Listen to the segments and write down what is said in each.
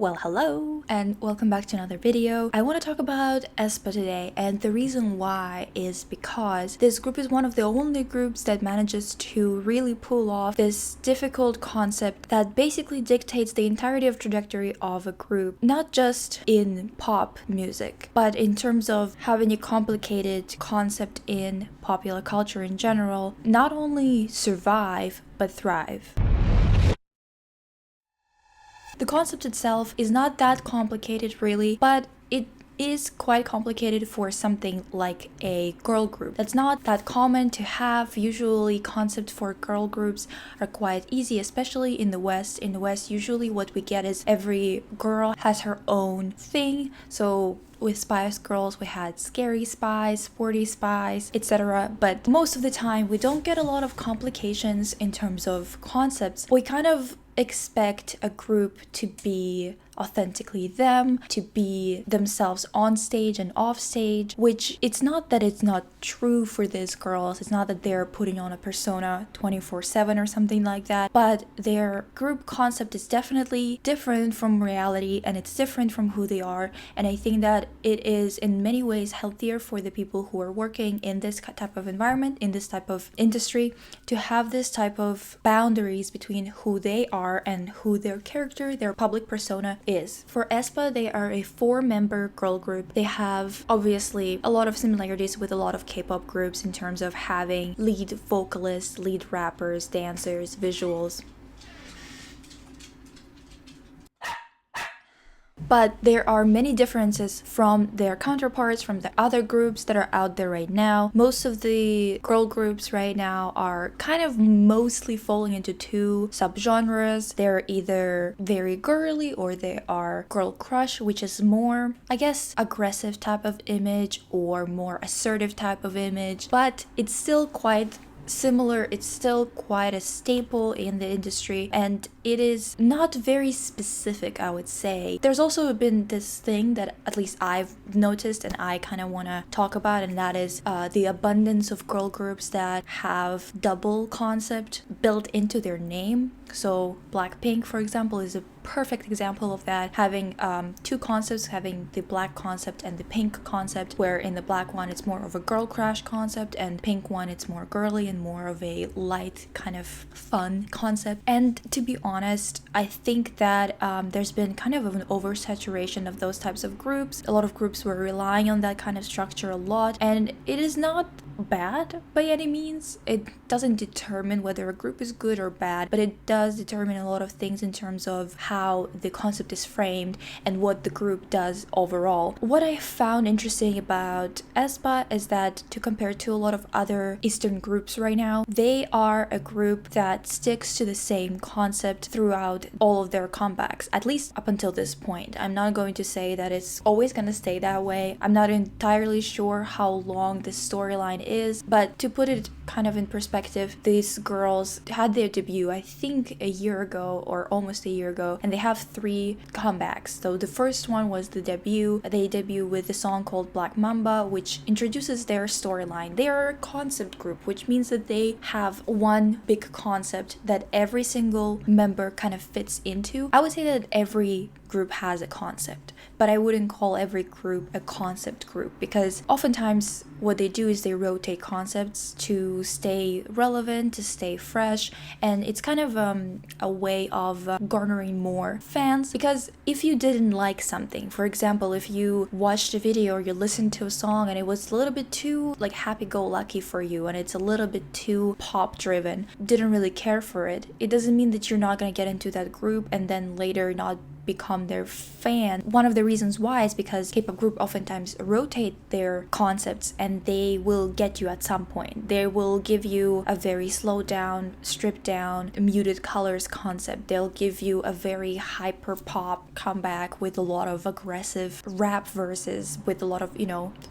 Well, hello and welcome back to another video. I want to talk about Aespa today, and the reason why is because this group is one of the only groups that manages to really pull off this difficult concept that basically dictates the entirety of trajectory of a group, not just in pop music, but in terms of having a complicated concept in popular culture in general, not only survive but thrive. The concept itself is not that complicated really, but it is quite complicated for something like a girl group. That's not that common to have. Usually concepts for girl groups are quite easy, especially in the West. In the West, usually what we get is every girl has her own thing. So with Spice Girls, we had Scary Spice, Sporty Spice, etc. But most of the time, we don't get a lot of complications in terms of concepts. We kind of expect a group to be authentically them, to be themselves on stage and off stage, which it's not that it's not true for these girls. It's not that they're putting on a persona 24/7 or something like that, but their group concept is definitely different from reality and it's different from who they are. And I think that it is in many ways healthier for the people who are working in this type of environment, in this type of industry, to have this type of boundaries between who they are and who their character, their public persona is. For Aespa, they are a 4-member girl group. They have obviously a lot of similarities with a lot of K-pop groups in terms of having lead vocalists, lead rappers, dancers, visuals. But there are many differences from their counterparts, from the other groups that are out there right now. Most of the girl groups right now are kind of mostly falling into two subgenres. They're either very girly or they are girl crush, which is more, I guess, aggressive type of image or more assertive type of image. But it's still quite similar, it's still quite a staple in the industry, and it is not very specific, I would say. There's also been this thing that at least I've noticed and I kind of want to talk about, and that is the abundance of girl groups that have double concept built into their name. So Blackpink, for example, is a perfect example of that, having two concepts, having the black concept and the pink concept, where in the black one it's more of a girl crush concept and pink one it's more girly and more of a light kind of fun concept. And to be honest, I think that there's been kind of an oversaturation of those types of groups. A lot of groups were relying on that kind of structure a lot, and it is not bad by any means. It doesn't determine whether a group is good or bad, but it does determine a lot of things in terms of how the concept is framed and what the group does overall. What I found interesting about Aespa is that, to compare to a lot of other Eastern groups right now, they are a group that sticks to the same concept throughout all of their comebacks, at least up until this point. I'm not going to say that it's always going to stay that way. I'm not entirely sure how long this storyline is, but to put it kind of in perspective, these girls had their debut, I think, a year ago or almost a year ago, and they have 3 comebacks. So the first one was the debut. They debut with a song called Black Mamba, which introduces their storyline. They are a concept group, which means that they have one big concept that every single member kind of fits into. I would say that every group has a concept, but I wouldn't call every group a concept group, because oftentimes what they do is they rotate concepts to stay relevant, to stay fresh, and it's kind of a way of garnering more fans. Because if you didn't like something, for example, if you watched a video or you listened to a song and it was a little bit too like happy-go-lucky for you and it's a little bit too pop driven, didn't really care for it, it doesn't mean that you're not going to get into that group and then later not become their fan. One of the reasons why is because K-pop group oftentimes rotate their concepts and they will get you at some point. They will give you a very slowed down, stripped down, muted colors concept. They'll give you a very hyper pop comeback with a lot of aggressive rap verses, with a lot of,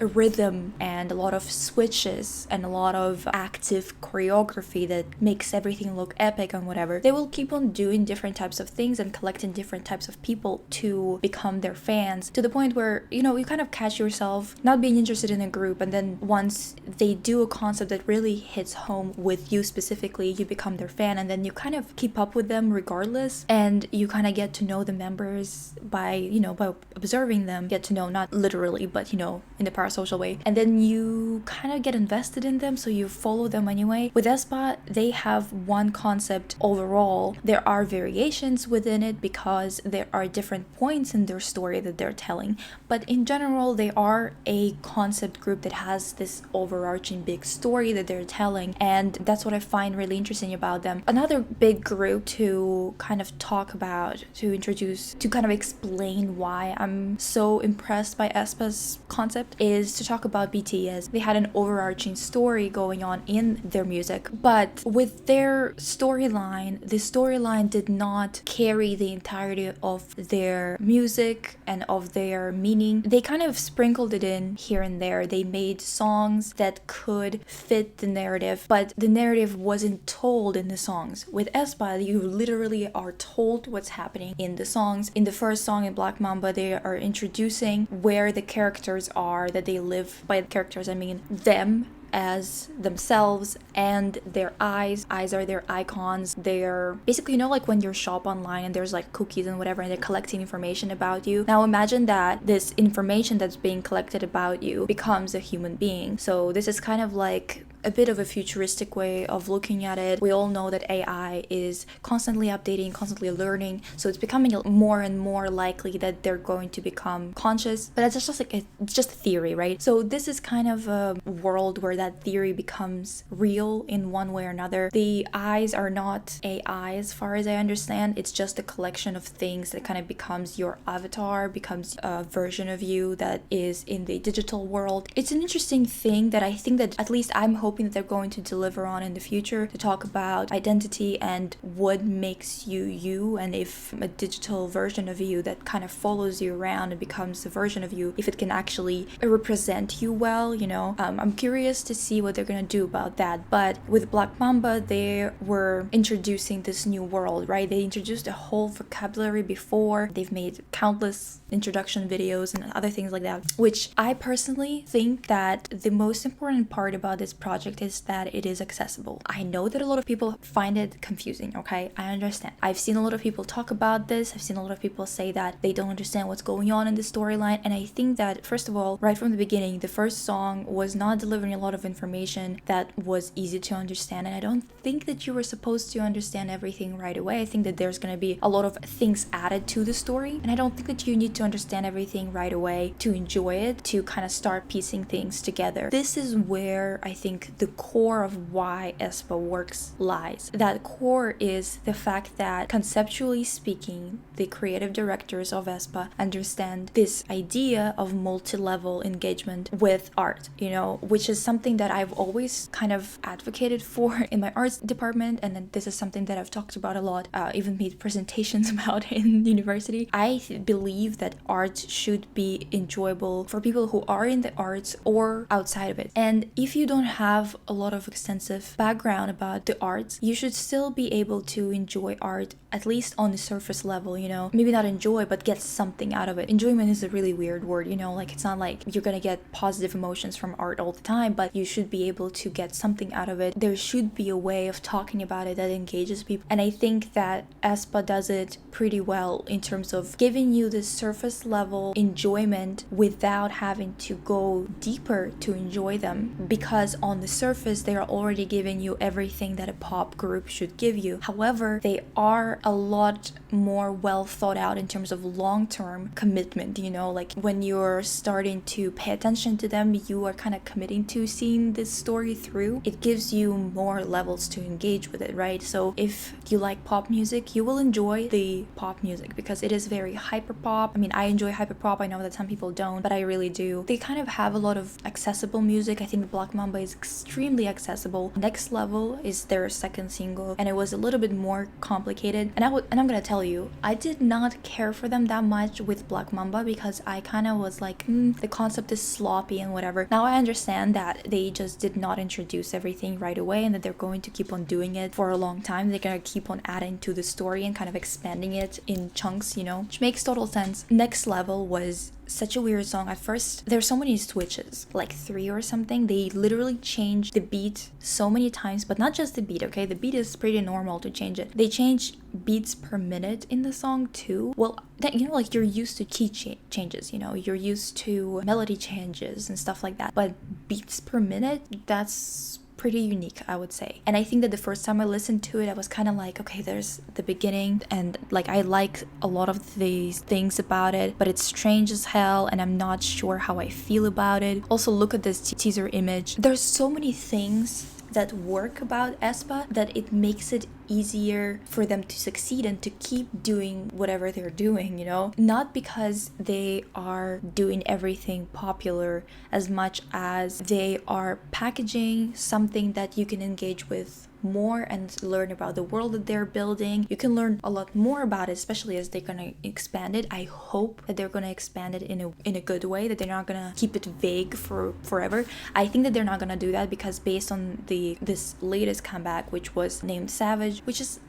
rhythm and a lot of switches and a lot of active choreography that makes everything look epic and whatever. They will keep on doing different types of things and collecting different types of people to become their fans, to the point where, you know, you kind of catch yourself not being interested in a group, and then once they do a concept that really hits home with you specifically, you become their fan, and then you kind of keep up with them regardless, and you kind of get to know the members by, you know, by observing them, get to know, not literally, but, you know, in the parasocial way, and then you kind of get invested in them, so you follow them anyway. With Aespa, they have one concept overall. There are variations within it because there are different points in their story that they're telling, but in general they are a concept group that has this overarching big story that they're telling, and that's what I find really interesting about them. Another big group to kind of talk about, to introduce, to kind of explain why I'm so impressed by Aespa's concept is to talk about BTS. They had an overarching story going on in their music, but with their storyline, the storyline did not carry the entirety of their music and of their meaning. They kind of sprinkled it in here and there. They made songs that could fit the narrative, but the narrative wasn't told in the songs. With Aespa, you literally are told what's happening in the songs. In the first song in Black Mamba, they are introducing where the characters are, that they live. By the characters, I mean them as themselves, and their eyes are their icons. They're basically, you know, like when you shop online and there's like cookies and whatever, and they're collecting information about you. Now imagine that this information that's being collected about you becomes a human being. So this is kind of like a bit of a futuristic way of looking at it. We all know that AI is constantly updating, constantly learning, so it's becoming more and more likely that they're going to become conscious. But it's just like it's just a theory, right? So this is kind of a world where that theory becomes real in one way or another. The eyes are not AI as far as I understand. It's just a collection of things that kind of becomes your avatar, becomes a version of you that is in the digital world. It's an interesting thing that I think that at least I'm hoping that they're going to deliver on in the future, to talk about identity and what makes you you, and if a digital version of you that kind of follows you around and becomes a version of you, if it can actually represent you well, you know. I'm curious to see what they're gonna do about that. But with Black Mamba, they were introducing this new world, right? They introduced a whole vocabulary before. They've made countless introduction videos and other things like that, which I personally think that the most important part about this project is that it is accessible. I know that a lot of people find it confusing, okay? I understand. I've seen a lot of people talk about this. I've seen a lot of people say that they don't understand what's going on in the storyline, and I think that, first of all, right from the beginning, the first song was not delivering a lot of information that was easy to understand, and I don't think that you were supposed to understand everything right away. I think that there's gonna be a lot of things added to the story, and I don't think that you need to understand everything right away to enjoy it, to kind of start piecing things together. This is where I think the core of why Aespa works lies. That core is the fact that, conceptually speaking, the creative directors of Aespa understand this idea of multi-level engagement with art, you know, which is something that I've always kind of advocated for in my arts department, and then this is something that I've talked about a lot, even made presentations about in university. I believe that art should be enjoyable for people who are in the arts or outside of it, and if you don't have a lot of extensive background about the arts, you should still be able to enjoy art, at least on the surface level, you know. Maybe not enjoy, but get something out of it. Enjoyment is a really weird word, you know, like it's not like you're gonna get positive emotions from art all the time, but you should be able to get something out of it. There should be a way of talking about it that engages people, and I think that Aespa does it pretty well in terms of giving you this surface level enjoyment without having to go deeper to enjoy them, because on the surface they are already giving you everything that a pop group should give you. However, they are a lot more well thought out in terms of long-term commitment, you know, like when you're starting to pay attention to them, you are kind of committing to seeing this story through. It gives you more levels to engage with it, right? So if you like pop music, you will enjoy the pop music because it is very hyperpop. I mean, I enjoy hyperpop. I know that some people don't, but I really do. They kind of have a lot of accessible music. I think Black Mamba is extremely accessible. Next Level is their second single, and it was a little bit more complicated. And I'm gonna tell you, I did not care for them that much with Black Mamba because I kind of was like, the concept is sloppy and whatever. Now I understand that they just did not introduce everything right away, and that they're going to keep on doing it for a long time. They're gonna keep on adding to the story and kind of expanding it in chunks, which makes total sense. Next Level was such a weird song. At first, there's so many switches, like 3 or something. They literally changed the beat so many times, but not just the beat, okay? The beat is pretty normal to change it. They changed beats per minute in the song too. Well, that, like you're used to key changes, you're used to melody changes and stuff like that. But beats per minute, that's pretty unique, I would say. And I think that the first time I listened to it, I was kind of like, okay, there's the beginning, and like I like a lot of these things about it, but it's strange as hell, and I'm not sure how I feel about it. Also, look at this teaser image. There's so many things that work about Aespa that it makes it easier for them to succeed and to keep doing whatever they're doing, not because they are doing everything popular as much as they are packaging something that you can engage with more and learn about the world that they're building. You can learn a lot more about it, especially as they're gonna expand it. I hope that they're gonna expand it in a good way, that they're not gonna keep it vague for forever. I think that they're not gonna do that because based on this latest comeback, which was named Savage, which is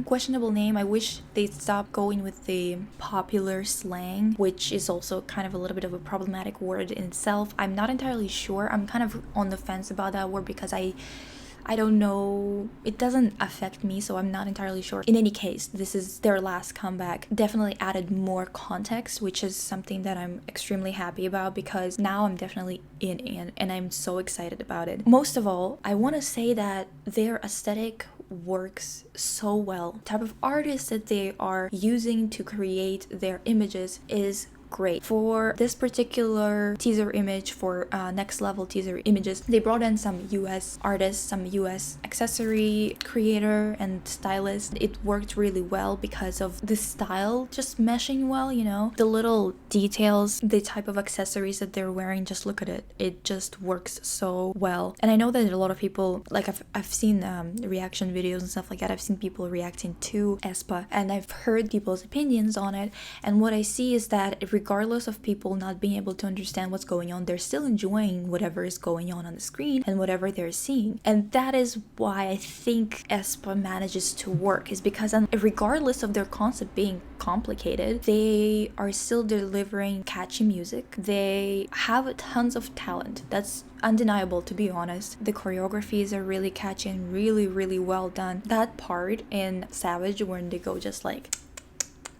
questionable name. I wish they'd stop going with the popular slang, which is also kind of a little bit of a problematic word in itself. I'm not entirely sure. I'm kind of on the fence about that word because I don't know, it doesn't affect me, so I'm not entirely sure. In any case, this is their last comeback. Definitely added more context, which is something that I'm extremely happy about because now I'm definitely in and I'm so excited about it. Most of all, I want to say that their aesthetic works so well. The type of artists that they are using to create their images is great. For this particular teaser image, for Next Level teaser images, they brought in some US artists, some US accessory creator and stylist. It worked really well because of the style just meshing well, the little details, the type of accessories that they're wearing, just look at it. It just works so well. And I know that a lot of people, like I've seen reaction videos and stuff like that. I've seen people reacting to Aespa and I've heard people's opinions on it, and what I see is that regardless of people not being able to understand what's going on, they're still enjoying whatever is going on the screen and whatever they're seeing. And that is why I think Aespa manages to work, is because regardless of their concept being complicated, they are still delivering catchy music. They have tons of talent. That's undeniable, to be honest. The choreographies are really catchy and really, really well done. That part in Savage when they go just like,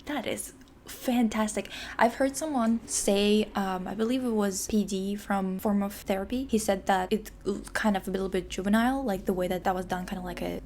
that is fantastic. I've heard someone say, I believe it was PD from Form of Therapy, he said that it's kind of a little bit juvenile, like the way that was done, kind of like a,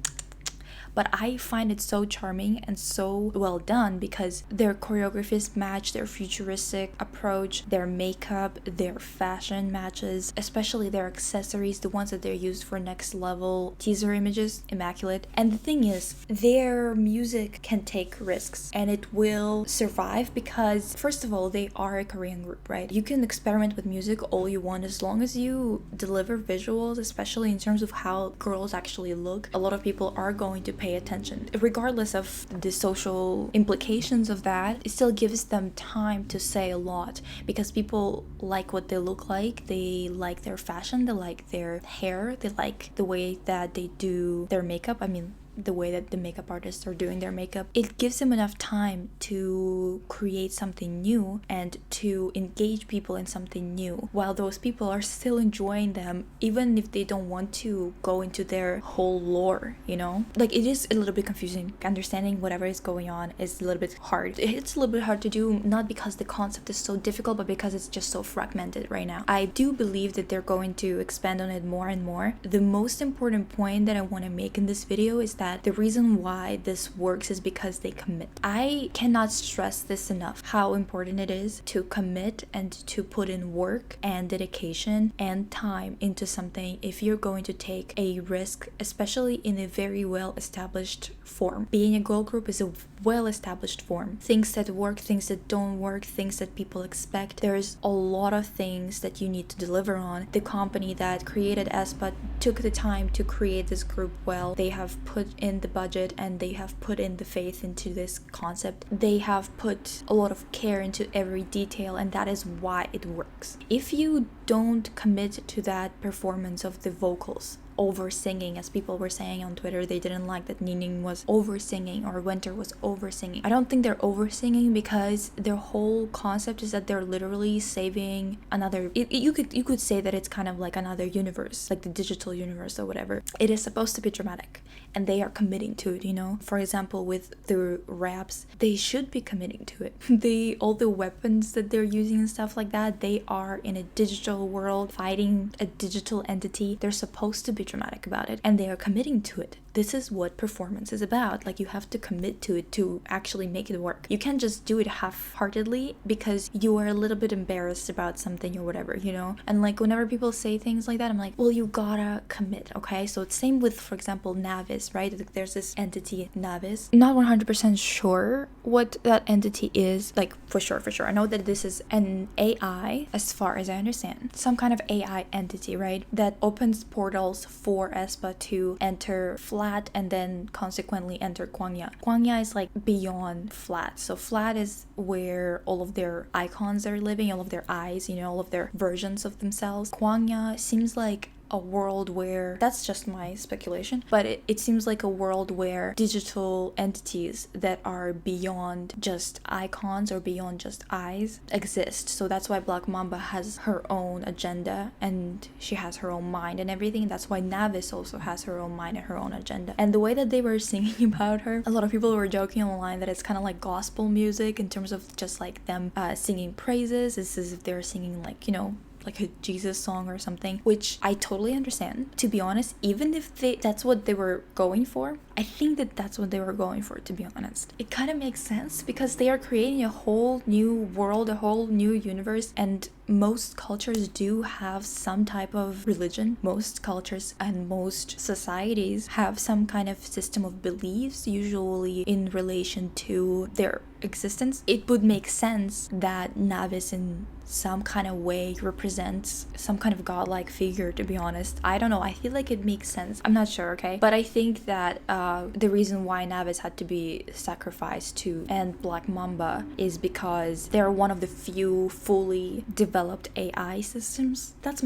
but I find it so charming and so well done because their choreographies match their futuristic approach, their makeup, their fashion matches, especially their accessories, the ones that they're used for Next Level teaser images, immaculate. And the thing is, their music can take risks and it will survive because, first of all, they are a Korean group, right? You can experiment with music all you want as long as you deliver visuals, especially in terms of how girls actually look. A lot of people are going to pay attention. Regardless of the social implications of that, it still gives them time to say a lot because people like what they look like, they like their fashion, they like their hair, they like the way that they do their makeup. I mean, the way that the makeup artists are doing their makeup. It gives them enough time to create something new and to engage people in something new while those people are still enjoying them, even if they don't want to go into their whole lore, Like, it is a little bit confusing. Understanding whatever is going on is a little bit hard. It's a little bit hard to do, not because the concept is so difficult, but because it's just so fragmented right now. I do believe that they're going to expand on it more and more. The most important point that I want to make in this video is that the reason why this works is because they commit. I cannot stress this enough, how important it is to commit and to put in work and dedication and time into something if you're going to take a risk, especially in a very well established form. Being a girl group is a well-established form. Things that work, things that don't work, things that people expect. There's a lot of things that you need to deliver on. The company that created Aespa took the time to create this group well. They have put in the budget and they have put in the faith into this concept. They have put a lot of care into every detail, and that is why it works. If you don't commit to that performance of the vocals, over singing, as people were saying on Twitter, they didn't like that Nining was over singing or Winter was over singing. I don't think they're over singing, because their whole concept is that they're literally saving another, you could say that it's kind of like another universe, like the digital universe or whatever. It is supposed to be dramatic, and they are committing to it, you know. For example, with the raps, they should be committing to it. All the weapons that they're using and stuff like that, they are in a digital world fighting a digital entity. They're supposed to be dramatic about it, and they are committing to it. This is what performance is about. Like, you have to commit to it to actually make it work. You can't just do it half-heartedly because you are a little bit embarrassed about something or whatever, you know. And like, whenever people say things like that, I'm like, well, you gotta commit, okay? So it's same with, for example, Navis, right? There's this entity, Navis. Not 100% sure what that entity is, like, for sure. I know that this is an AI, as far as I understand, some kind of AI entity, right, that opens portals for Aespa to enter flat and then consequently enter Kwangya. Kwangya is like beyond flat. So flat is where all of their icons are living, all of their eyes, you know, all of their versions of themselves. Kwangya seems like a world where, that's just my speculation, but it seems like a world where digital entities that are beyond just icons or beyond just eyes exist. So that's why Black Mamba has her own agenda and she has her own mind and everything. That's why Navis also has her own mind and her own agenda. And the way that they were singing about her, a lot of people were joking online that it's kind of like gospel music in terms of just like them singing praises. It's as if they're singing, like, you know, like a Jesus song or something, which I totally understand. To be honest, even if that's what they were going for, I think that that's what they were going for, to be honest. It kind of makes sense because they are creating a whole new world, a whole new universe, and most cultures do have some type of religion. Most cultures and most societies have some kind of system of beliefs, usually in relation to their existence. It would make sense that Navis in some kind of way represents some kind of godlike figure, to be honest. I don't know, I feel like it makes sense. I'm not sure, okay? But I think that the reason why Navis had to be sacrificed to end Black Mamba is because they're one of the few fully developed AI systems. That's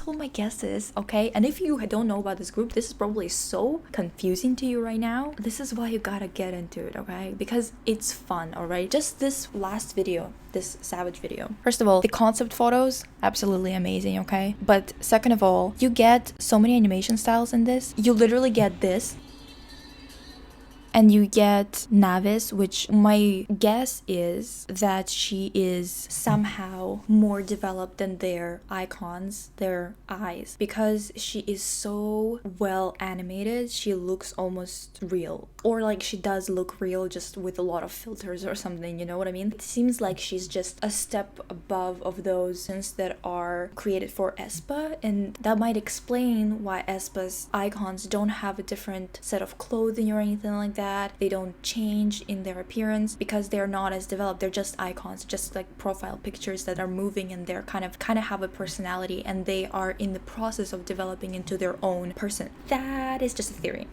all my guess is, okay? And if you don't know about this group, this is probably so confusing to you right now. This is why you gotta get into it, okay? Because it's fun, alright? Just this last video, this Savage video. First of all, the concept photos, absolutely amazing, okay? But second of all, you get so many animation styles in this. You literally get this, and you get Navis, which my guess is that she is somehow more developed than their icons, their eyes, because she is so well animated. She looks almost real, or like she does look real, just with a lot of filters or something, you know what I mean? It seems like she's just a step above of those things that are created for Aespa, and that might explain why Aespa's icons don't have a different set of clothing or anything like that. They don't change in their appearance because they're not as developed. They're just icons, just like profile pictures that are moving, and they're kind of have a personality, and they are in the process of developing into their own person. That is just a theory.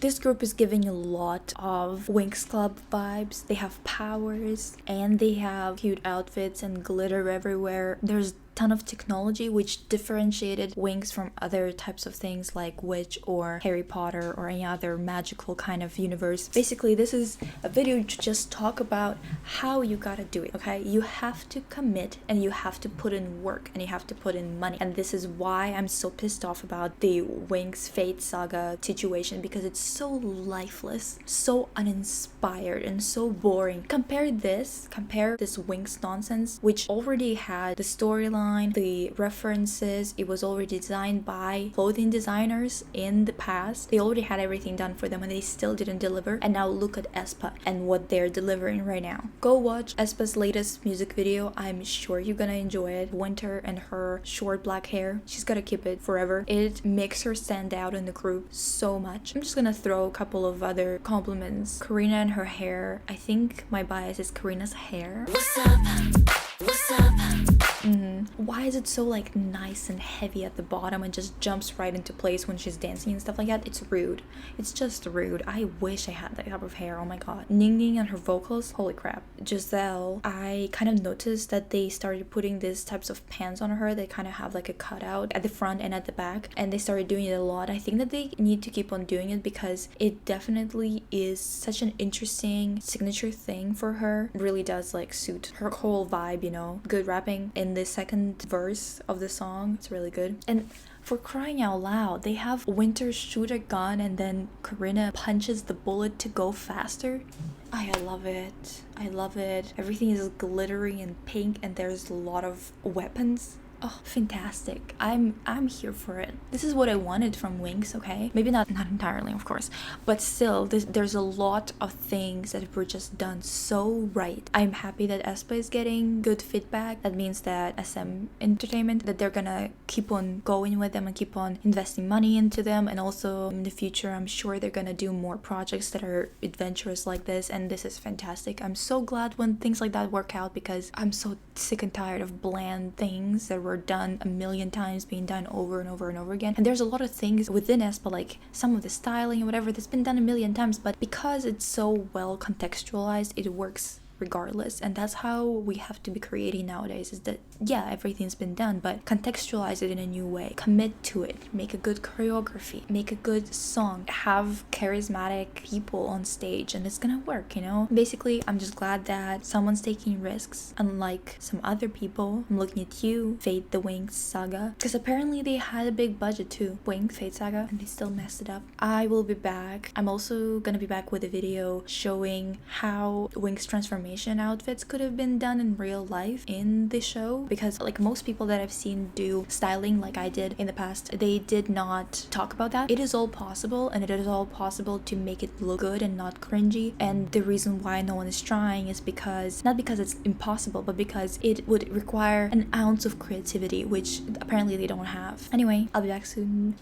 This group is giving a lot of Winx Club vibes. They have powers and they have cute outfits and glitter everywhere. There's ton of technology which differentiated Winx from other types of things like Witch or Harry Potter or any other magical kind of universe. Basically, this is a video to just talk about how you gotta do it, okay? You have to commit and you have to put in work and you have to put in money. And this is why I'm so pissed off about the Winx Fate Saga situation, because it's so lifeless, so uninspired, and so boring. Compare this Winx nonsense, which already had the storyline, design, the references. It was already designed by clothing designers in the past. They already had everything done for them and they still didn't deliver. And now look at Aespa and what they're delivering right now. Go watch Aespa's latest music video. I'm sure you're gonna enjoy it. Winter and her short black hair, she's gotta keep it forever. It makes her stand out in the group so much. I'm just gonna throw a couple of other compliments. Karina and her hair. I think my bias is Karina's hair. What's up? What's up? Why is it so like nice and heavy at the bottom and just jumps right into place when she's dancing and stuff like that? It's rude. It's just rude. I wish I had that type of hair. Oh my god. Ning Ning and her vocals, holy crap. Giselle, I kind of noticed that they started putting these types of pants on her. They kind of have like a cutout at the front and at the back, and they started doing it a lot. I think that they need to keep on doing it because it definitely is such an interesting signature thing for her. It really does like suit her whole vibe, you know. Good rapping in the second verse of the song. It's really good. And for crying out loud, they have Winter shoot a gun and then Karina punches the bullet to go faster. I love it. I love it. Everything is glittery and pink and there's a lot of weapons. Oh, fantastic. I'm here for it. This is what I wanted from Winx, okay? Maybe not entirely, of course, but still, there's a lot of things that were just done so right. I'm happy that Aespa is getting good feedback. That means that SM Entertainment, that they're gonna keep on going with them and keep on investing money into them, and also in the future, I'm sure they're gonna do more projects that are adventurous like this, and this is fantastic. I'm so glad when things like that work out because I'm so sick and tired of bland things that were done a million times being done over and over and over again. And there's a lot of things within Aespa, like some of the styling and whatever, that's been done a million times, but because it's so well contextualized, it works regardless. And that's how we have to be creating nowadays, is that yeah, everything's been done, but contextualize it in a new way, commit to it, make a good choreography, make a good song, have charismatic people on stage, and it's gonna work, you know. Basically, I'm just glad that someone's taking risks unlike some other people. I'm looking at you, Fate the Winx Saga, because apparently they had a big budget too, Winx Fate Saga, and they still messed it up. I will be back. I'm also gonna be back with a video showing how Winx transformation outfits could have been done in real life in the show, because like most people that I've seen do styling like I did in the past, they did not talk about that. It is all possible, and it is all possible to make it look good and not cringy. And the reason why no one is trying is because, not because it's impossible, but because it would require an ounce of creativity, which apparently they don't have. Anyway, I'll be back soon.